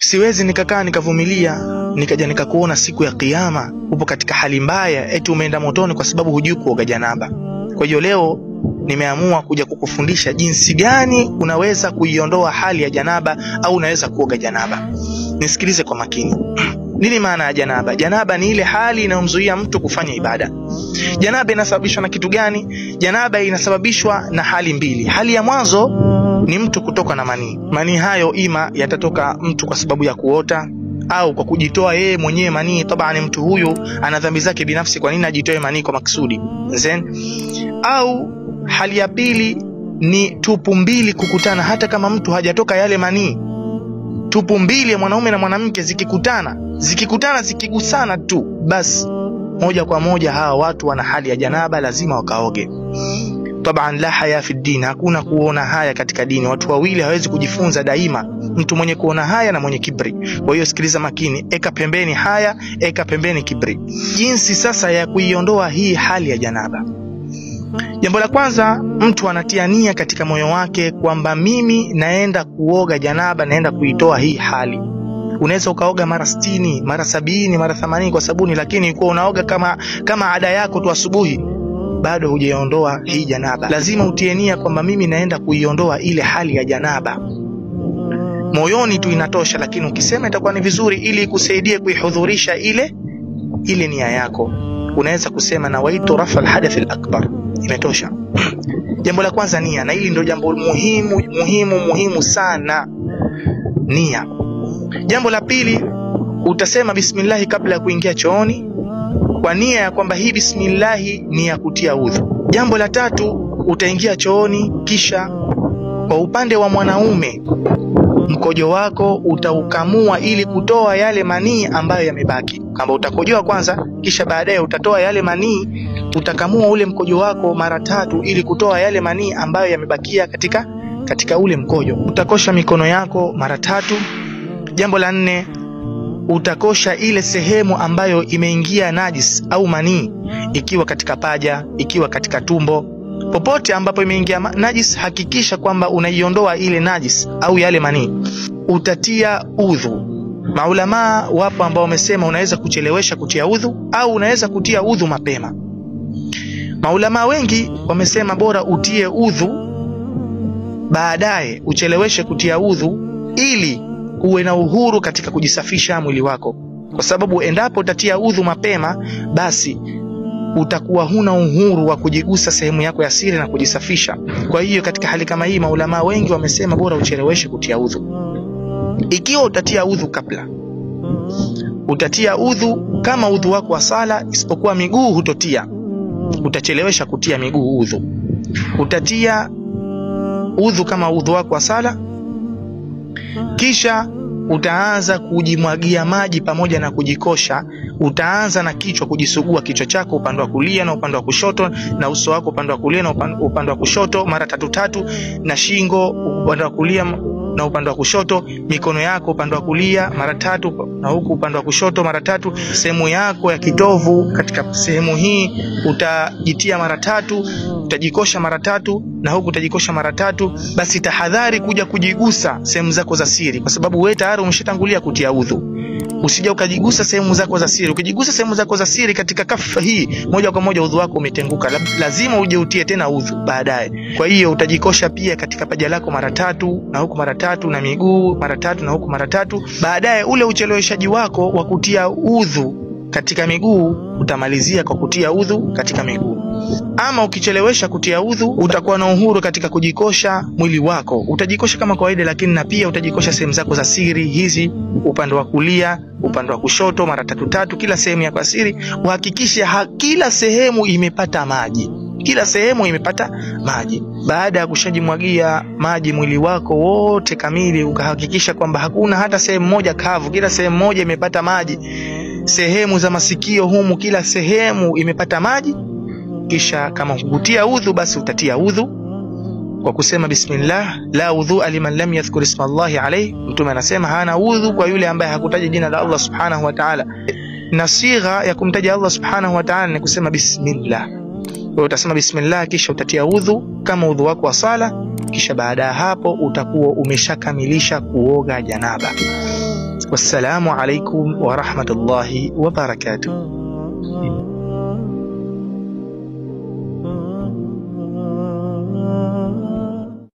Siwezi nikakaa nikavumilia nikaja nikakuona siku ya kiyama upo katika hali mbaya eti umeenda motoni kwa sababu hujui kuoga janaba. Kwa hiyo leo nimeamua kuja kukufundisha jinsi gani unaweza kuiondoa hali ya janaba au unaweza kuoga janaba. Nisikilize kwa makini. Nini maana ya janaba? Janaba ni ile hali inayomzuia mtu kufanya ibada. Janaba inasababishwa na kitu gani? Janaba inasababishwa na hali mbili. Hali ya mwanzo ni mtu kutoka na manii. Manii hayo ima yatatoka mtu kwa sababu ya kuota au kwa kujitoa yeye mwenyewe manii. Tabani mtu huyu ana dhambi zake binafsi, kwa nini ajitoe manii kwa maksudi? Au hali ya pili ni tupu mbili kukutana, hata kama mtu hajatoka yale manii. Tupu mbili ya mwanaume na mwanamke zikikutana zikigusana tu, basi moja kwa moja hawa watu wana hali ya janaba, lazima wakaoge. Taban la haya fi din, hakuna kuona haya katika dini. Watu wawili hawezi kujifunza daima, mtu mwenye kuona haya na mwenye kibri. Kwa hiyo sikiliza makini, eka pembeni haya, eka pembeni kibri. Jinsi sasa ya kuiondoa hii hali ya janaba. Jambo la kwanza, mtu anatia nia katika moyo wake kwamba mimi naenda kuoga janaba, naenda kuitoa hii hali. Unaweza ukaoga mara 60, mara 70, mara 80 kwa sabuni, lakini uko unaoga kama ada yako tu asubuhi, bado hujaiondoa hii janaba. Lazima utie nia kwamba mimi naenda kuiondoa ile hali ya janaba. Moyoni tu inatosha, lakini ukisema itakuwa ni vizuri ili ikusaidie kuihudhurisha ile nia yako. Unaweza kusema nawaitu rafa alhadath alakbar, imetosha. Jambo la kwanza nia, na hili ndio jambo muhimu sana, nia. Jambo la pili, utasema bismillah kabla ya kuingia chooni, kwa nia ya kwamba hii bismillah ni ya kutia udhu. Jambo la tatu, utaingia chooni, kisha kwa upande wa mwanaume mkojo wako utaukamua ili kutoa yale manii ambayo yamebaki. Kama utakojoa kwanza, kisha baadaye utatoa yale manii, utakamua ule mkojo wako mara 3 ili kutoa yale manii ambayo yamebakia katika ule mkojo. Utakosha mikono yako mara 3. Jambo la 4, utakosha ile sehemu ambayo imeingia najis au manii, ikiwa katika paja, ikiwa katika tumbo, popote ambapo imeingia najis, hakikisha kwamba unaiondoa ile najis au yale manii. Utatia udhu. Maulama wapo ambao wamesema unaweza kuchelewesha kutia udhu au unaweza kutia udhu mapema. Maulama wengi wamesema bora utie udhu baadaye, ucheleweshe kutia udhu ili uwe na uhuru katika kujisafisha mwili wako, kwa sababu endapo utatia udhu mapema, basi utakuwa huna uhuru wa kujigusa sehemu yako ya siri na kujisafisha. Kwa hiyo katika hali kama hii maulama wengi wamesema bora ucheleweshe kutia udhu. Ikiwa utatia udhu kabla, utatia udhu kama udhu wako wa sala, isipokuwa miguu hutotia, utachelewesha kutia miguu udhu. Utatia udhu kama udhu wako wa sala, kisha utaanza kujimwagia maji pamoja na kujikosha. Utaanza na kichwa, kujisugua kichwa chako upande wa kulia na upande wa kushoto, na uso wako upande wa kulia na upande wa kushoto mara 3, na shingo upande wa kulia na upande wa kushoto, mikono yako upande wa kulia mara 3 na huku upande wa kushoto mara 3. Sehemu yako ya kitovu, katika sehemu hii utajitia mara 3, utajikosha mara 3 na huku utajikosha mara 3. Basi tahadhari kuja kujigusa sehemu zako za siri, kwa sababu wewe tayari umeshatangulia kutia udhu. Usije ukajigusa sehemu zako za siri. Ukijigusa sehemu zako za siri katika kafa hii, moja kwa moja udhu wako umetenguka. Lazima uje utie tena udhu baadaye. Kwa hiyo utajikosha pia katika paja lako mara 3 na huku mara 3, na miguu mara 3 na huku mara 3. Baadaye ule ucheleweshaji wako wa kutia udhu katika miguu utamalizia kwa kutia udhu katika miguu. Ama ukichelewesha kutia udhu, utakuwa na uhuru katika kujikosha mwili wako. Utajikosha kama kawaida, lakini na pia utajikosha sehemu zako za siri hizi, upande wa kulia, upande wa kushoto mara 3, kila sehemu ya kwa siri. Uhakikishe kila sehemu imepata maji. Kila sehemu imepata maji. Baada ya kushajimwagia maji mwili wako wote kamili, ukahakikisha kwamba hakuna hata sehemu moja kavu, kila sehemu moja imepata maji. Sehemu za masikio humu, kila sehemu imepata maji. Kisha kama hukutia udhu, basi utatia udhu kwa kusema bismillah. La udhu liman lam yadhkur isma Allah alayhi. Mtume anasema hana udhu kwa yule ambaye hakutaja jina la Allah subhanahu wa ta'ala, na sigha ya kumtaja Allah subhanahu wa ta'ala ni kusema bismillah. Kwa utasema bismillah, kisha utatia udhu kama udhu wako wa sala, kisha baada ya hapo utakuwa umeshakamilisha kuoga janaba. Wassalamu alaikum wa rahmatullahi wa barakatuh.